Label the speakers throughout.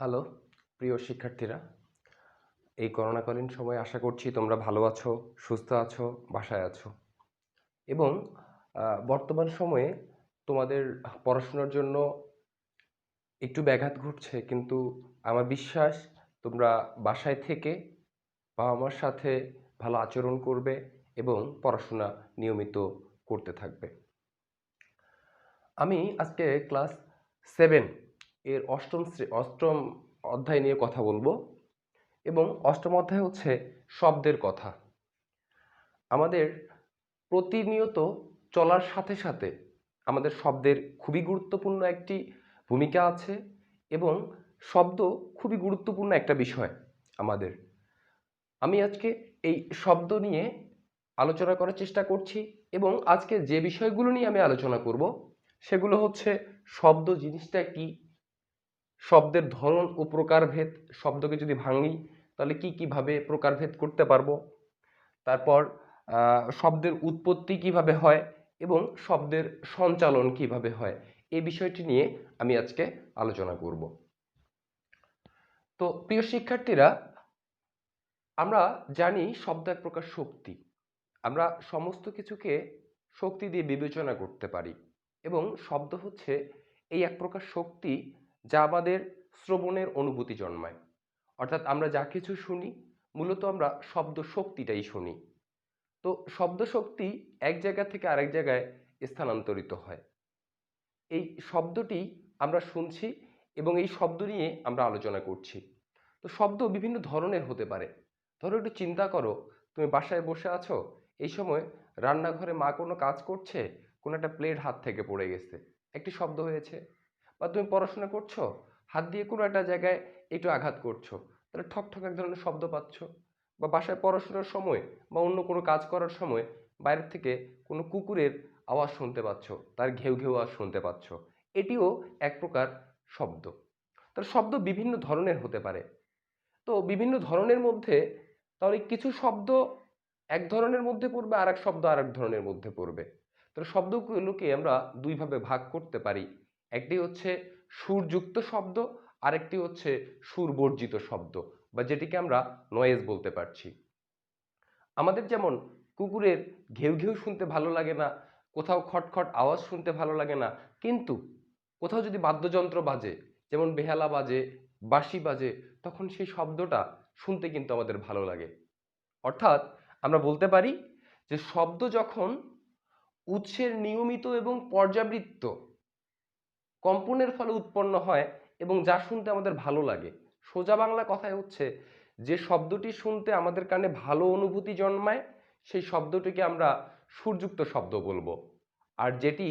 Speaker 1: Hello প্রিয় শিক্ষার্থীরা, এই করোনাকালীন সময়ে আশা করছি তোমরা ভালো আছো, সুস্থ আছো, বাসায় আছো এবং বর্তমান সময়ে তোমাদের পড়াশোনার জন্য একটু ব্যাঘাত ঘটছে, কিন্তু আমার বিশ্বাস তোমরা বাসায় থেকে বাবা মার সাথে ভালো আচরণ করবে এবং পড়াশোনা নিয়মিত করতে থাকবে। আমি আজকে ক্লাস 7 এর অষ্টম অধ্যায় নিয়ে কথা বলবো এবং অষ্টম অধ্যায় হচ্ছে শব্দের কথা। আমাদের প্রতিনিয়ত চলার সাথে সাথে আমাদের শব্দের খুবই গুরুত্বপূর্ণ একটি ভূমিকা আছে এবং শব্দ খুবই গুরুত্বপূর্ণ একটা বিষয় আমাদের। আমি আজকে এই শব্দ নিয়ে আলোচনা করার চেষ্টা করছি এবং আজকে যে বিষয়গুলো নিয়ে আমি আলোচনা করব সেগুলো হচ্ছে শব্দ জিনিসটা কি, শব্দের ধরন ও প্রকারভেদ, শব্দকে যদি ভাঙি তাহলে কিভাবে প্রকারভেদ করতে পারবো, তারপর শব্দের উৎপত্তি কিভাবে হয় এবং শব্দের সঞ্চালন কিভাবে হয়, এই বিষয়টি নিয়ে আমি আজকে আলোচনা করব। তো প্রিয় শিক্ষার্থীরা, আমরা জানি শব্দ এক প্রকার শক্তি। আমরা সমস্ত কিছুকে শক্তি দিয়ে বিবেচনা করতে পারি এবং শব্দ হচ্ছে এই এক প্রকার শক্তি যা আমাদের শ্রবণের অনুভূতি জন্মায়। অর্থাৎ আমরা যা কিছু শুনি মূলত আমরা শব্দ শক্তিটাই শুনি। তো শব্দ শক্তি এক জায়গা থেকে আরেক জায়গায় স্থানান্তরিত হয়। এই শব্দটি আমরা শুনছি এবং এই শব্দ নিয়ে আমরা আলোচনা করছি। তো শব্দ বিভিন্ন ধরনের হতে পারে। ধরো, একটু চিন্তা করো, তুমি বাসায় বসে আছো, এই সময় রান্নাঘরে মা কোনো কাজ করছে, কোনো একটা প্লেট হাত থেকে পড়ে গেছে, একটি শব্দ হয়েছে। বা তুমি পড়াশোনা করছো, হাত দিয়ে কোনো একটা জায়গায় একটু আঘাত করছো, তাহলে ঠক ঠক এক ধরনের শব্দ পাচ্ছ। বা বাসায় পড়াশোনার সময় বা অন্য কোনো কাজ করার সময় বাইরের থেকে কোনো কুকুরের আওয়াজ শুনতে পাচ্ছ, তার ঘেউ ঘেউ আওয়াজ শুনতে পাচ্ছ, এটিও এক প্রকার শব্দ। তার শব্দ বিভিন্ন ধরনের হতে পারে। তো বিভিন্ন ধরনের মধ্যে তাহলে কিছু শব্দ এক ধরনের মধ্যে পড়বে, আর এক শব্দ আর এক ধরনের মধ্যে পড়বে। তো শব্দগুলোকে আমরা দুইভাবে ভাগ করতে পারি। একটি হচ্ছে সুরযুক্ত শব্দ, আরেকটি হচ্ছে সুরবর্জিত শব্দ, বা যেটিকে আমরা নয়েজ বলতে পারছি। আমাদের যেমন কুকুরের ঘেউ ঘেউ শুনতে ভালো লাগে না, কোথাও খটখট আওয়াজ শুনতে ভালো লাগে না, কিন্তু কোথাও যদি বাদ্যযন্ত্র বাজে, যেমন বেহালা বাজে, বাঁশি বাজে, তখন সেই শব্দটা শুনতে কিন্তু আমাদের ভালো লাগে। অর্থাৎ আমরা বলতে পারি যে শব্দ যখন উৎসের নিয়মিত এবং পর্যাবৃত্ত কম্পনের ফলে উৎপন্ন হয় এবং যা শুনতে আমাদের ভালো লাগে, সোজা বাংলা কথায় হচ্ছে যে শব্দটি শুনতে আমাদের কানে ভালো অনুভূতি জন্মায়, সেই শব্দটিকে আমরা সুরযুক্ত শব্দ বলবো। আর যেটি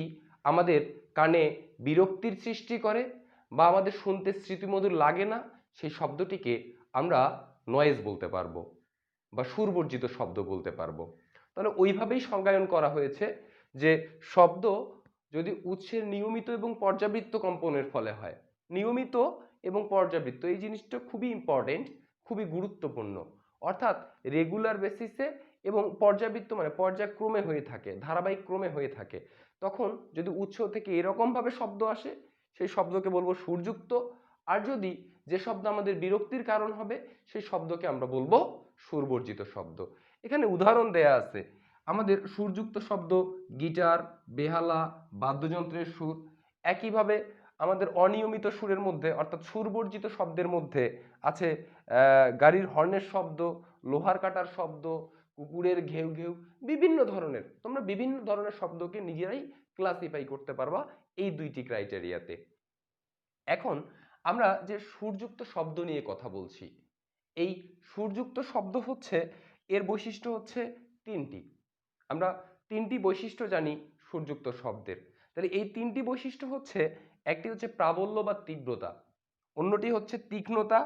Speaker 1: আমাদের কানে বিরক্তির সৃষ্টি করে বা আমাদের শুনতে স্মৃতিমধুর লাগে না, সেই শব্দটিকে আমরা নয়েজ বলতে পারবো বা সুরবর্জিত শব্দ বলতে পারবো। তাহলে ওইভাবেই সংজ্ঞায়ন করা হয়েছে যে শব্দ যদি উৎসের নিয়মিত এবং পর্যাবৃত্ত কম্পনের ফলে হয়। নিয়মিত এবং পর্যাবৃত্ত এই জিনিসটা খুবই ইম্পর্টেন্ট, খুবই গুরুত্বপূর্ণ। অর্থাৎ রেগুলার বেসিসে এবং পর্যাবৃত্ত মানে পর্যায়ক্রমে হয়ে থাকে, ধারাবাহিক ক্রমে হয়ে থাকে। তখন যদি উৎস থেকে এরকমভাবে শব্দ আসে, সেই শব্দকে বলবো সুরযুক্ত। আর যদি যে শব্দ আমাদের বিরক্তির কারণ হবে, সেই শব্দকে আমরা বলবো সুরবর্জিত শব্দ। এখানে উদাহরণ দেয়া আছে। আমাদের সুরযুক্ত শব্দ গিটার, বেহালা, বাদ্যযন্ত্রের সুর। একইভাবে আমাদের অনিয়মিত সুরের মধ্যে অর্থাৎ সুরবর্জিত শব্দের মধ্যে আছে গাড়ির হর্নের শব্দ, লোহার কাটার শব্দ, কুকুরের ঘেউ ঘেউ, বিভিন্ন ধরনের। তোমরা বিভিন্ন ধরনের শব্দকে নিজেরাই ক্লাসিফাই করতে পারবা এই দুইটি ক্রাইটেরিয়াতে। এখন আমরা যে সুরযুক্ত শব্দ নিয়ে কথা বলছি, এই সুরযুক্ত শব্দ হচ্ছে, এর বৈশিষ্ট্য হচ্ছে তিনটি। আমরা তিনটি বৈশিষ্ট্য জানি সুরযুক্ত শব্দের। তাহলে এই তিনটি বৈশিষ্ট্য হচ্ছে, একটি হচ্ছে প্রাবল্য বা তীব্রতা, অন্যটি হচ্ছে তীক্ষ্ণতা,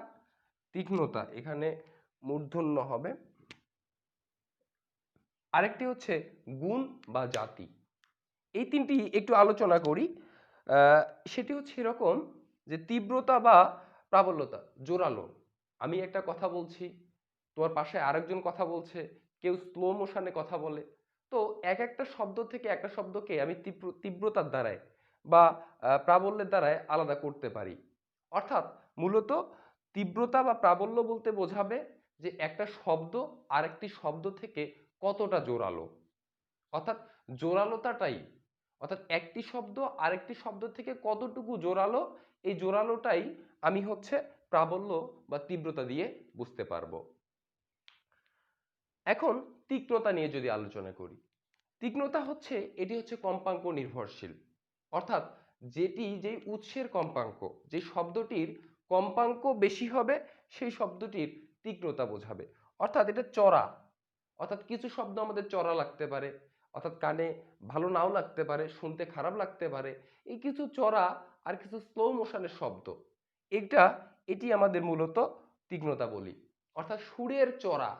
Speaker 1: তীক্ষ্ণতা এখানে মূর্ধন্য হবে, আরেকটি হচ্ছে গুণ বা জাতি। এই তিনটি একটু আলোচনা করি। সেটি হচ্ছে এরকম যে তীব্রতা বা প্রাবল্যতা জোরালো। আমি একটা কথা বলছি, তোমার পাশে আরেকজন কথা বলছে, কেউ স্লো মোশনে কথা বলে। তো এক একটা শব্দ থেকে একটা শব্দকে আমি তীব্রতার দ্বারায় বা প্রাবল্যের দ্বারায় আলাদা করতে পারি। অর্থাৎ মূলত তীব্রতা বা প্রাবল্য বলতে বোঝাবে যে একটা শব্দ আরেকটি শব্দ থেকে কতটা জোরালো, অর্থাৎ জোরালোতাটাই, অর্থাৎ একটি শব্দ আরেকটি শব্দ থেকে কতটুকু জোরালো, এই জোরালোটাই আমি হচ্ছে প্রাবল্য বা তীব্রতা দিয়ে বুঝতে পারবো। এখন তীক্ষ্ণতা নিয়ে যদি আলোচনা করি, তীক্ষ্ণতা হচ্ছে এটি হচ্ছে কম্পাঙ্ক নির্ভরশীল, অর্থাৎ যেই উৎসের কম্পাঙ্ক, যে শব্দটির কম্পাঙ্ক বেশি হবে সেই শব্দটির তীক্ষ্ণতা বোঝাবে। অর্থাৎ এটা চড়া, অর্থাৎ কিছু শব্দ আমাদের চড়া লাগতে পারে, অর্থাৎ কানে ভালো নাও লাগতে পারে, শুনতে খারাপ লাগতে পারে, এই কিছু চড়া আর কিছু স্লো মোশনের শব্দ, এটি আমাদের মূলত তীক্ষ্ণতা বলি। অর্থাৎ সুরের চড়া,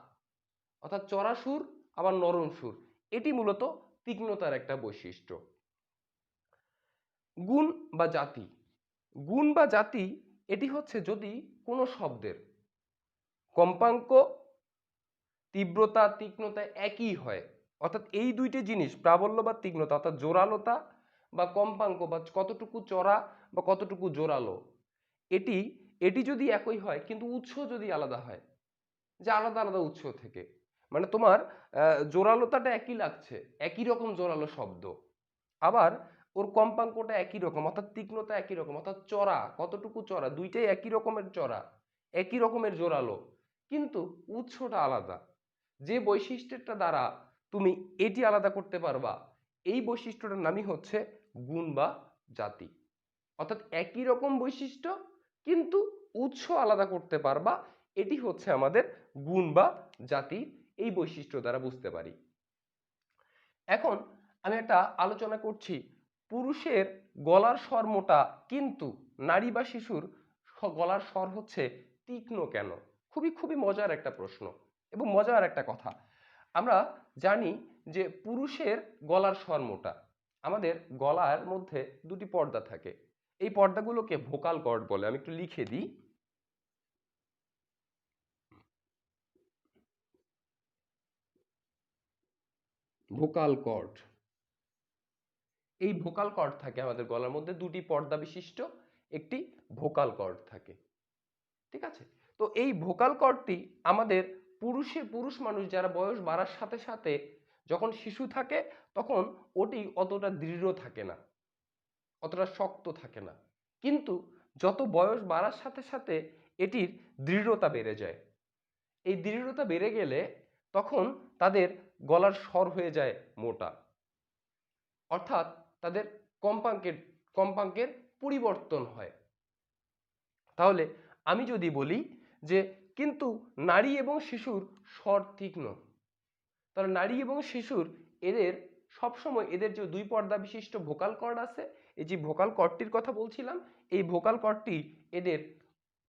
Speaker 1: অর্থাৎ চড়া সুর আবার নরম সুর, এটি মূলত তীক্ষ্ণতার একটা বৈশিষ্ট্য। গুণ বা জাতি, গুণ বা জাতি এটি হচ্ছে যদি কোনো শব্দের কম্পাঙ্ক, তীব্রতা, তীক্ষ্ণতা একই হয়, অর্থাৎ এই দুইটি জিনিস প্রাবল্য বা তীক্ষ্ণতা, অর্থাৎ জোরালোতা বা কম্পাঙ্ক বা কতটুকু চড়া বা কতটুকু জোরালো, এটি এটি যদি একই হয় কিন্তু উৎস যদি আলাদা হয়, যে আলাদা আলাদা উৎস থেকে, মানে তোমার জোরালোতাটা একই লাগছে, একই রকম জোরালো শব্দ, আবার ওর কম্পাঙ্কটা একই রকম, অর্থাৎ তীক্ষ্ণতা একই রকম, অর্থাৎ চড়া কতটুকু চড়া, দুইটাই একই রকমের চড়া, একই রকমের জোরালো, কিন্তু উৎসটা আলাদা। যে বৈশিষ্ট্যটা দ্বারা তুমি এটি আলাদা করতে পারবা, এই বৈশিষ্ট্যটার নামই হচ্ছে গুণ বা জাতি। অর্থাৎ একই রকম বৈশিষ্ট্য কিন্তু উৎস আলাদা করতে পারবা, এটি হচ্ছে আমাদের গুণ বা জাতি, এই বৈশিষ্ট্য দ্বারা বুঝতে পারি। এখন আমি একটা আলোচনা করছি, পুরুষের গলার স্বর মোটা কিন্তু নারী বা শিশুর গলার স্বর হচ্ছে তীক্ষ্ণ কেন? খুবই খুবই মজার একটা প্রশ্ন এবং মজার একটা কথা। আমরা জানি যে পুরুষের গলার স্বর মোটা, আমাদের গলার মধ্যে দুটি পর্দা থাকে, এই পর্দাগুলোকে ভোকাল কর্ড বলে। আমি একটু লিখে দিই, ভোকাল কর্ড। এই ভোকাল কর্ড থাকে আমাদের গলার মধ্যে, দুটি পর্দা বিশিষ্ট একটি ভোকাল কর্ড থাকে, ঠিক আছে? তো এই ভোকাল কর্ডটি আমাদের পুরুষ মানুষ যারা বয়স বাড়ার সাথে সাথে, যখন শিশু থাকে তখন ওটি অতটা দৃঢ় থাকে না, অতটা শক্ত থাকে না, কিন্তু যত বয়স বাড়ার সাথে সাথে এটির দৃঢ়তা বেড়ে যায়। এই দৃঢ়তা বেড়ে গেলে তখন তাদের গলার স্বর হয়ে যায় মোটা, অর্থাৎ তাদের কম্পাঙ্কের কম্পাঙ্কের পরিবর্তন হয়। তাহলে আমি যদি বলি যে কিন্তু নারী এবং শিশুর স্বর তীক্ষ্ণ, তাহলে নারী এবং শিশুর এদের সবসময় এদের যে দুই পর্দা বিশিষ্ট ভোকাল কর্ড আছে, এই যে ভোকাল কর্ডটির কথা বলছিলাম, এই ভোকাল কর্ডটি এদের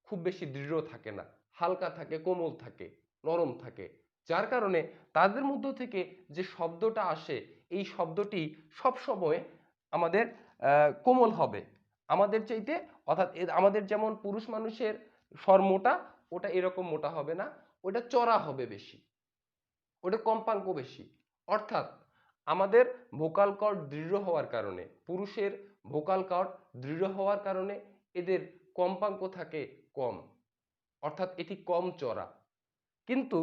Speaker 1: খুব বেশি দৃঢ় থাকে না, হালকা থাকে, কোমল থাকে, নরম থাকে, যার কারণে তাদের মধ্য থেকে যে শব্দটা আসে এই শব্দটি সবসময় আমাদের কোমল হবে আমাদের চাইতে, অর্থাৎ আমাদের যেমন পুরুষ মানুষের স্বর মোটা, ওটা এরকম মোটা হবে না, ওটা চড়া হবে বেশি, ওটা কম্পাঙ্ক বেশি। অর্থাৎ আমাদের ভোকাল কর্ড দৃঢ় হওয়ার কারণে, পুরুষের ভোকাল কর্ড দৃঢ় হওয়ার কারণে এদের কম্পাঙ্ক থাকে কম, অর্থাৎ এটি কম চড়া। কিন্তু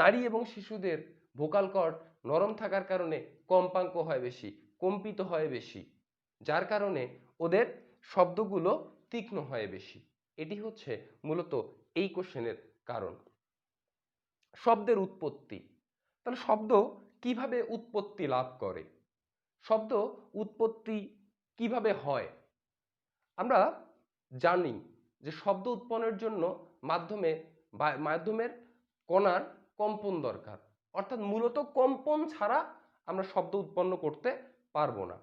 Speaker 1: নারী এবং শিশুদের ভোকাল কর্ড নরম থাকার কারণে কম্পাঙ্ক হয় বেশি, কম্পিত হয় বেশি, যার কারণে ওদের শব্দগুলো তীক্ষ্ণ হয় বেশি। এটি হচ্ছে মূলত এই কোশ্চেনের কারণ। শব্দের উৎপত্তি, তাহলে শব্দ কিভাবে উৎপত্তি লাভ করে, শব্দ উৎপত্তি কিভাবে হয়? আমরা জানি যে শব্দ উৎপন্নের জন্য মাধ্যমের কণার কম্পন দরকার, অর্থাৎ মূলত কম্পন ছাড়া আমরা শব্দ উৎপন্ন করতে পারবো না।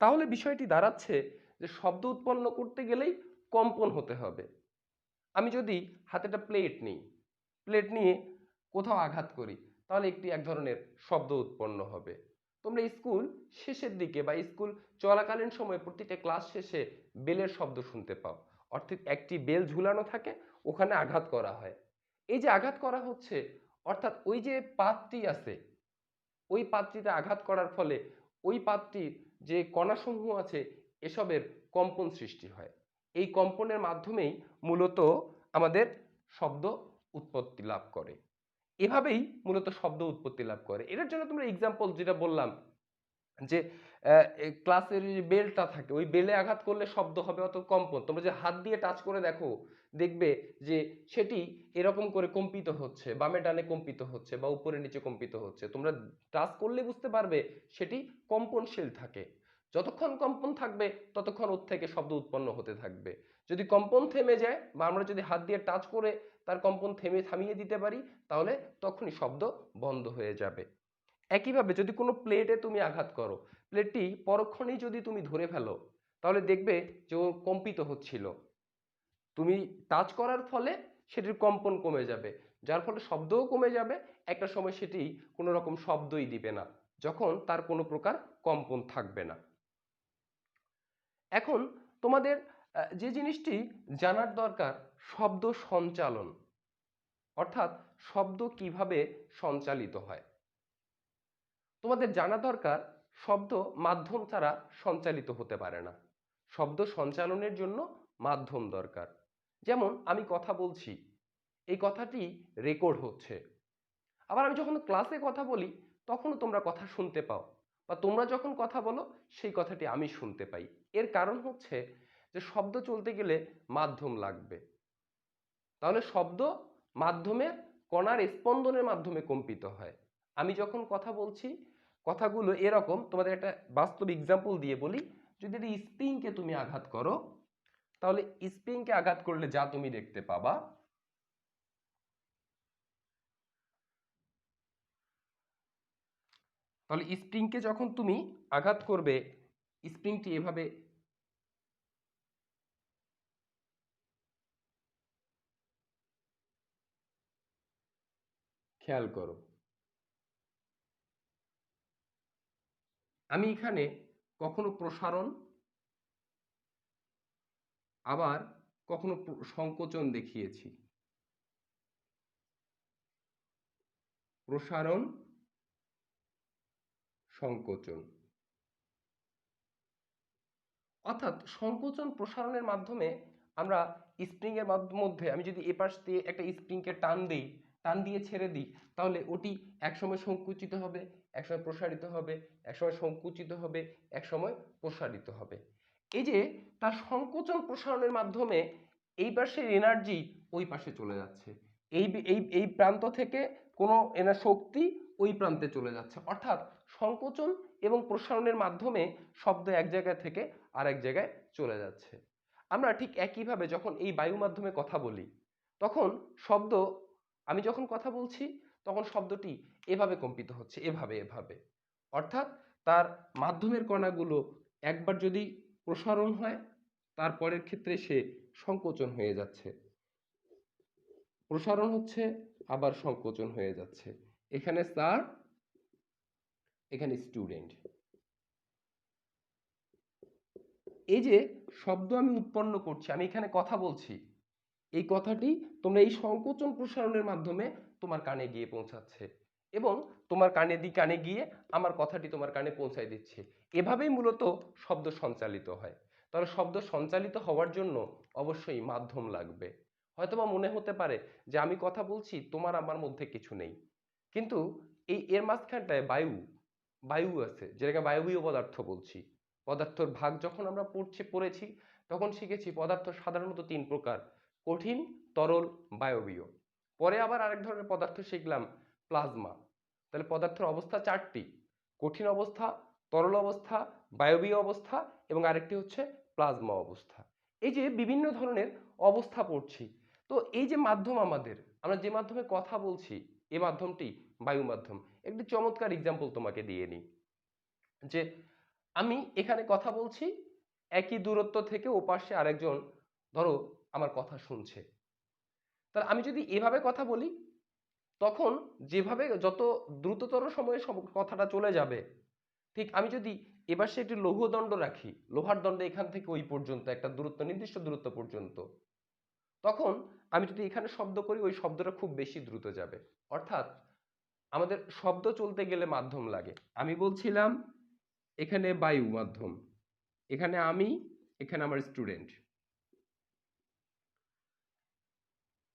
Speaker 1: তাহলে বিষয়টি দাঁড়াচ্ছে যে শব্দ উৎপন্ন করতে গেলেই কম্পন হতে হবে। আমি যদি হাতে একটা প্লেট নিই, প্লেট নিয়ে কোথাও আঘাত করি, তাহলে এক ধরনের শব্দ উৎপন্ন হবে। তোমরা স্কুল শেষের দিকে বা স্কুল চলাকালীন সময়ে প্রতিটা ক্লাস শেষে বেলের শব্দ শুনতে পাও, অর্থাৎ একটি বেল ঝুলানো থাকে, ওখানে আঘাত করা হয়। এই যে আঘাত করা হচ্ছে, অর্থাৎ ওই যে পাতটি আছে, ওই পাতটিতে আঘাত করার ফলে ওই পাতটির যে কণাসমূহ আছে এসবের কম্পন সৃষ্টি হয়। এই কম্পনের মাধ্যমেই মূলত আমাদের শব্দ উৎপত্তি লাভ করে। এভাবেই মূলত শব্দ উৎপত্তি লাভ করে। এটার জন্য তোমরা এক্সাম্পল যেটা বললাম যে ক্লাসের যে বেলটা থাকে ওই বেলে আঘাত করলে শব্দ হবে অত কম্পন। তোমরা যে হাত দিয়ে টাচ করে দেখো দেখবে যে সেটি এরকম করে কম্পিত হচ্ছে, বামে ডানে কম্পিত হচ্ছে বা উপরে নিচে কম্পিত হচ্ছে। তোমরা টাচ করলে বুঝতে পারবে সেটি কম্পনশীল থাকে। যতক্ষণ কম্পন থাকবে ততক্ষণ ওর থেকে শব্দ উৎপন্ন হতে থাকবে। যদি কম্পন থেমে যায় বা আমরা যদি হাত দিয়ে টাচ করে তার কম্পন থামিয়ে দিতে পারি তাহলে তখনই শব্দ বন্ধ হয়ে যাবে। একইভাবে যদি কোনো প্লেটে তুমি আঘাত করো, প্লেটটি পরক্ষণেই যদি তুমি ধরে ফেলো তাহলে দেখবে যে ও কম্পিত হচ্ছিল। তুমি টাচ করার ফলে সেটির কম্পন কমে যাবে, যার ফলে শব্দও কমে যাবে। একটা সময় সেটি কোনো রকম শব্দই দিবে না যখন তার কোনো প্রকার কম্পন থাকবে না। এখন তোমাদের যে জিনিসটি জানার দরকার, শব্দ সঞ্চালন, অর্থাৎ শব্দ কিভাবে সঞ্চালিত হয়। তোমাদের জানা দরকার শব্দ মাধ্যম ছাড়া সঞ্চালিত হতে পারে না। শব্দ সঞ্চালনের জন্য মাধ্যম দরকার। যেমন আমি কথা বলছি, এই কথাটি রেকর্ড হচ্ছে। আবার আমি যখন ক্লাসে কথা বলি তখনও তোমরা কথা শুনতে পাও, বা তোমরা যখন কথা বলো সেই কথাটি আমি শুনতে পাই। এর কারণ হচ্ছে যে শব্দ চলতে গেলে মাধ্যম লাগবে। তাহলে শব্দ মাধ্যমে কণার স্পন্দনের মাধ্যমে কম্পিত হয়। আমি যখন কথা বলছি কথাগুলো এরকম, তোমাদের একটা বাস্তব এক্সাম্পল দিয়ে বলি। যদি একটা স্প্রিংকে তুমি আঘাত করো তাহলে স্প্রিংকে আঘাত করলে যা তুমি দেখতে পাবা, তাহলে স্প্রিংকে যখন তুমি আঘাত করবে স্প্রিংটি এভাবে খেয়াল করো। আমি এখানে কখনো প্রসারণ আবার কখনো সংকোচন দেখিয়েছি। প্রসারণ, সংকোচন, অর্থাৎ সংকোচন প্রসারণের মাধ্যমে আমরা স্প্রিংয়ের মধ্যে আমি যদি এপাশ দিয়ে একটা স্প্রিংকে টান দিই, টান দিয়ে ছেড়ে দিই, তাহলে ওটি একসময় সংকুচিত হবে, একসময় প্রসারিত হবে, একসময় সংকুচিত হবে, একসময় প্রসারিত হবে। এই যে তার সংকোচন প্রসারণের মাধ্যমে এই পাশের এনার্জি ওই পাশে চলে যাচ্ছে, এই এই এই প্রান্ত থেকে কোনো শক্তি ওই প্রান্তে চলে যাচ্ছে। অর্থাৎ সংকোচন এবং প্রসারণের মাধ্যমে শব্দ এক জায়গা থেকে আরেক জায়গায় চলে যাচ্ছে। আমরা ঠিক একইভাবে যখন এই বায়ু মাধ্যমে কথা বলি তখন শব্দ, আমি যখন কথা বলছি তখন শব্দটি এভাবে কম্পিত হচ্ছে, এভাবে এভাবে। অর্থাৎ তার মাধ্যমের কণাগুলো একবার যদি প্রসারণ হয় তারপরের ক্ষেত্রে সে সংকোচন হয়ে যাচ্ছে, প্রসারণ হচ্ছে আবার সংকোচন হয়ে যাচ্ছে। এখানে স্যার, এখানে স্টুডেন্ট। এই যে শব্দ আমি উৎপন্ন করছি, আমি এখানে কথা বলছি, এই কথাটি তোমরা এই সংকোচন প্রসারণের মাধ্যমে তোমার কানে গিয়ে পৌঁছাচ্ছে এবং তোমার কানে গিয়ে আমার কথাটি তোমার কানে পৌঁছায় দিচ্ছে। এভাবেই মূলত শব্দ সঞ্চালিত হয়। তাহলে শব্দ সঞ্চালিত হওয়ার জন্য অবশ্যই মাধ্যম লাগবে। হয়তোবা মনে হতে পারে যে আমি কথা বলছি তোমার আমার মধ্যে কিছু নেই, কিন্তু এর মাঝখানটায় বায়ু আছে, যেটাকে বায়বীয় পদার্থ বলছি। পদার্থের ভাগ যখন আমরা পড়েছি তখন শিখেছি পদার্থ সাধারণত তিন প্রকার: কঠিন, তরল, বায়বীয়। পরে আবার আরেক ধরনের পদার্থ শিখলাম, প্লাজমা। তাহলে পদার্থের অবস্থা চারটি: কঠিন অবস্থা, তরল অবস্থা, বায়বীয় অবস্থা এবং আরেকটি হচ্ছে প্লাজমা অবস্থা। এই যে বিভিন্ন ধরনের অবস্থা পড়ছি, তো এই যে মাধ্যম আমরা যে মাধ্যমে কথা বলছি এই মাধ্যমটি বায়ু মাধ্যম। একটি চমৎকার এক্সাম্পল তোমাকে দিয়ে নিই, যে আমি এখানে কথা বলছি, একই দূরত্ব থেকে ওপাশে আরেকজন ধরো আমার কথা শুনছে। তাহলে আমি যদি এভাবে কথা বলি তখন যেভাবে যত দ্রুততর সময়ে কথাটা চলে যাবে, ঠিক আমি যদি এবার সে একটি লৌহদণ্ড রাখি, লোহার দণ্ড এখান থেকে ওই পর্যন্ত একটা দূরত্ব, নির্দিষ্ট দূরত্ব পর্যন্ত, তখন আমি যদি এখানে শব্দ করি ওই শব্দটা খুব বেশি দ্রুত যাবে। অর্থাৎ আমাদের শব্দ চলতে গেলে মাধ্যম লাগে। আমি বলছিলাম এখানে বায়ু মাধ্যম, এখানে আমি, এখানে আমার স্টুডেন্ট।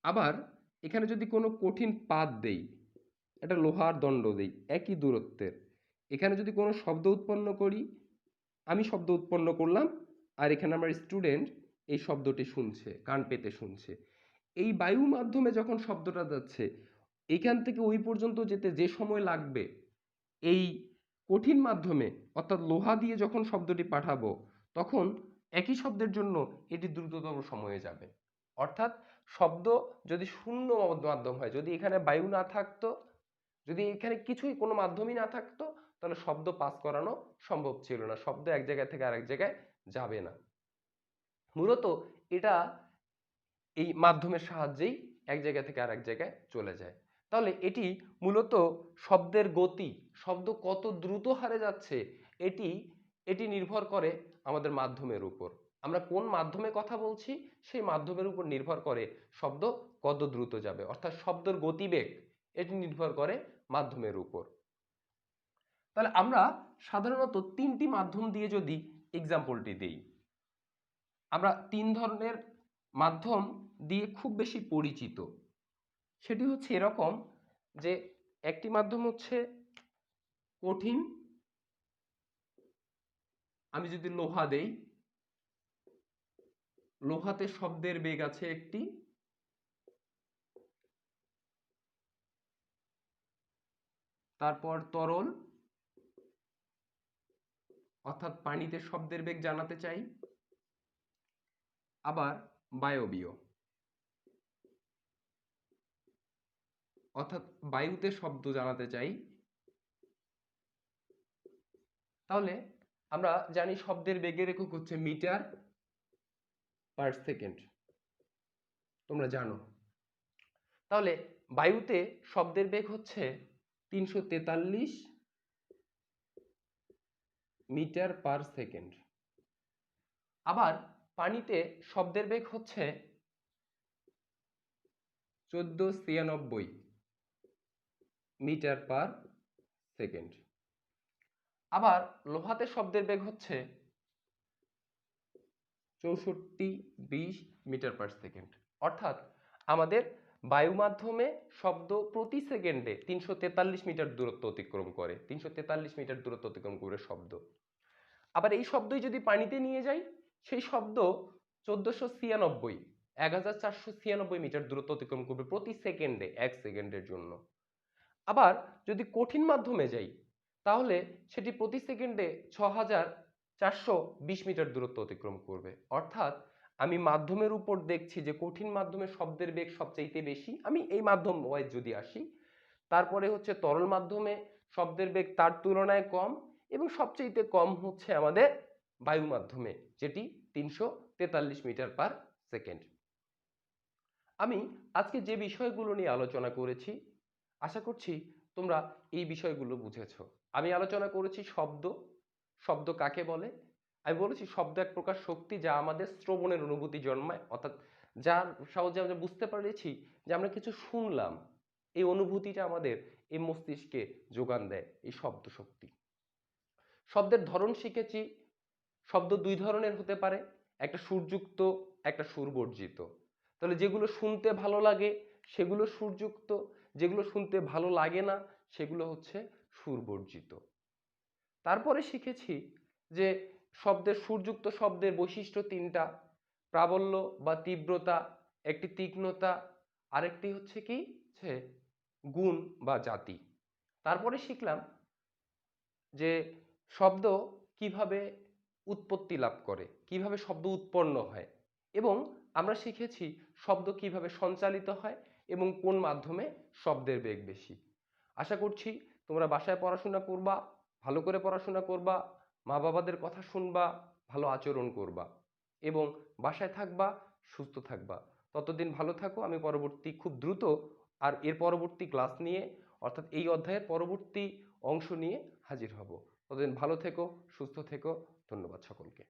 Speaker 1: আবার এখানে যদি কোনো কঠিন পাত দেই, একটা লোহার দণ্ড দেই একই দূরত্বের, এখানে যদি কোনো শব্দ উৎপন্ন করি, আমি শব্দ উৎপন্ন করলাম আর এখানে আমার স্টুডেন্ট এই শব্দটি শুনছে, কান পেতে শুনছে। এই বায়ু মাধ্যমে যখন শব্দটা যাচ্ছে, এখান থেকে ওই পর্যন্ত যেতে যে সময় লাগবে, এই কঠিন মাধ্যমে অর্থাৎ লোহা দিয়ে যখন শব্দটি পাঠাবো, তখন একই শব্দের জন্য এটি দ্রুততম সময়ে যাবে। অর্থাৎ শব্দ যদি শূন্য মাধ্যম হয়, যদি এখানে বায়ু না থাকতো, যদি এখানে কিছুই কোনো মাধ্যমই না থাকতো, তাহলে শব্দ পাস করানো সম্ভব ছিল না, শব্দ এক জায়গা থেকে আরেক জায়গায় যাবে না। মূলত এটা এই মাধ্যমের সাহায্যেই এক জায়গা থেকে আরেক জায়গায় চলে যায়। তাহলে এটি মূলত শব্দের গতি, শব্দ কত দ্রুত হারে যাচ্ছে, এটি এটি নির্ভর করে আমাদের মাধ্যমের উপর। আমরা কোন মাধ্যমে কথা বলছি সেই মাধ্যমের উপর নির্ভর করে শব্দ কত দ্রুত যাবে, অর্থাৎ শব্দের গতিবেগ এটি নির্ভর করে মাধ্যমের উপর। তাহলে আমরা সাধারণত তিনটি মাধ্যম দিয়ে যদি এক্সাম্পলটি দিই, আমরা তিন ধরনের মাধ্যম দিয়ে খুব বেশি পরিচিত। সেটি হচ্ছে এরকম যে একটি মাধ্যম হচ্ছে কঠিন, আমি যদি লোহা দেই, লোহাতে শব্দের বেগ আছে একটি, তারপর তরল অর্থাৎ পানিতে শব্দের বেগ জানাতে চাই, আবার বায়বীয় অর্থাৎ বায়ুতে শব্দ জানাতে চাই। তাহলে আমরা জানি শব্দের বেগের একক হচ্ছে মিটার পার সেকেন্ড, তোমরা জানো। তাহলে বায়ুতে শব্দের বেগ হচ্ছে 343 মিটার পার সেকেন্ড। আবার পানিতে শব্দের বেগ হচ্ছে 1496 মিটার পার সেকেন্ড। আবার লোহাতে শব্দের বেগ হচ্ছে 6420 মিটার পার সেকেন্ড। অর্থাৎ আমাদের বায়ু মাধ্যমে শব্দ প্রতি সেকেন্ডে 343 মিটার দূরত্ব অতিক্রম করে, 343 মিটার দূরত্ব অতিক্রম করে শব্দ। আবার এই শব্দই যদি পানিতে নিয়ে যাই, সেই শব্দ 1496 1496 মিটার দূরত্ব অতিক্রম করবে প্রতি সেকেন্ডে, এক সেকেন্ডের জন্য। আবার যদি কঠিন মাধ্যমে যাই, তাহলে সেটি প্রতি সেকেন্ডে 6420 মিটার দূরত্ব অতিক্রম করবে। অর্থাৎ আমি মাধ্যমের উপর দেখছি যে কঠিন মাধ্যমে শব্দের বেগ সবচাইতে বেশি, আমি এই মাধ্যম ওয়াইজ যদি আসি, তারপরে হচ্ছে তরল মাধ্যমে শব্দের বেগ তার তুলনায় কম, এবং সবচাইতে কম হচ্ছে আমাদের বায়ু মাধ্যমে, যেটি 343 মিটার পার সেকেন্ড। আমি আজকে যে বিষয়গুলো নিয়ে আলোচনা করেছি, আশা করছি তোমরা এই বিষয়গুলো বুঝেছো। আমি আলোচনা করেছি শব্দ, শব্দ কাকে বলে। আমি বলেছি শব্দ এক প্রকার শক্তি যা আমাদের শ্রবণের অনুভূতি জন্মায়, অর্থাৎ যার সাহায্যে আমরা বুঝতে পেরেছি যে আমরা কিছু শুনলাম, এই অনুভূতিটা আমাদের এই মস্তিষ্কে যোগান দেয় এই শব্দ শক্তি। শব্দের ধরন শিখেছি, শব্দ দুই ধরনের হতে পারে, একটা সুরযুক্ত, একটা সুরবর্জিত। তাহলে যেগুলো শুনতে ভালো লাগে সেগুলো সুরযুক্ত, যেগুলো শুনতে ভালো লাগে না সেগুলো হচ্ছে সুরবর্জিত। তারপরে শিখেছি যে শব্দের সুরযুক্ত শব্দের বৈশিষ্ট্য তিনটা: প্রাবল্য বা তীব্রতা, একটি তীক্ষ্ণতা, আরেকটি হচ্ছে কি গুণ বা জাতি। তারপরে শিখলাম যে শব্দ কিভাবে উৎপত্তি লাভ করে, কিভাবে শব্দ উৎপন্ন হয়, এবং আমরা শিখেছি শব্দ কিভাবে সঞ্চালিত হয় এবং কোন মাধ্যমে শব্দের বেগ বেশি। আশা করছি তোমরা বাসায় পড়াশোনা করবা, ভালো করে পড়াশোনা করবা, মা বাবাদের কথা শুনবা, ভালো আচরণ করবা এবং বাসায় থাকবা, সুস্থ থাকবা। ততদিন ভালো থাকো। আমি পরবর্তী খুব দ্রুত আর এর পরবর্তী ক্লাস নিয়ে, অর্থাৎ এই অধ্যায়ের পরবর্তী অংশ নিয়ে হাজির হব। ততদিন ভালো থেকো, সুস্থ থেকো। ধন্যবাদ সকলকে।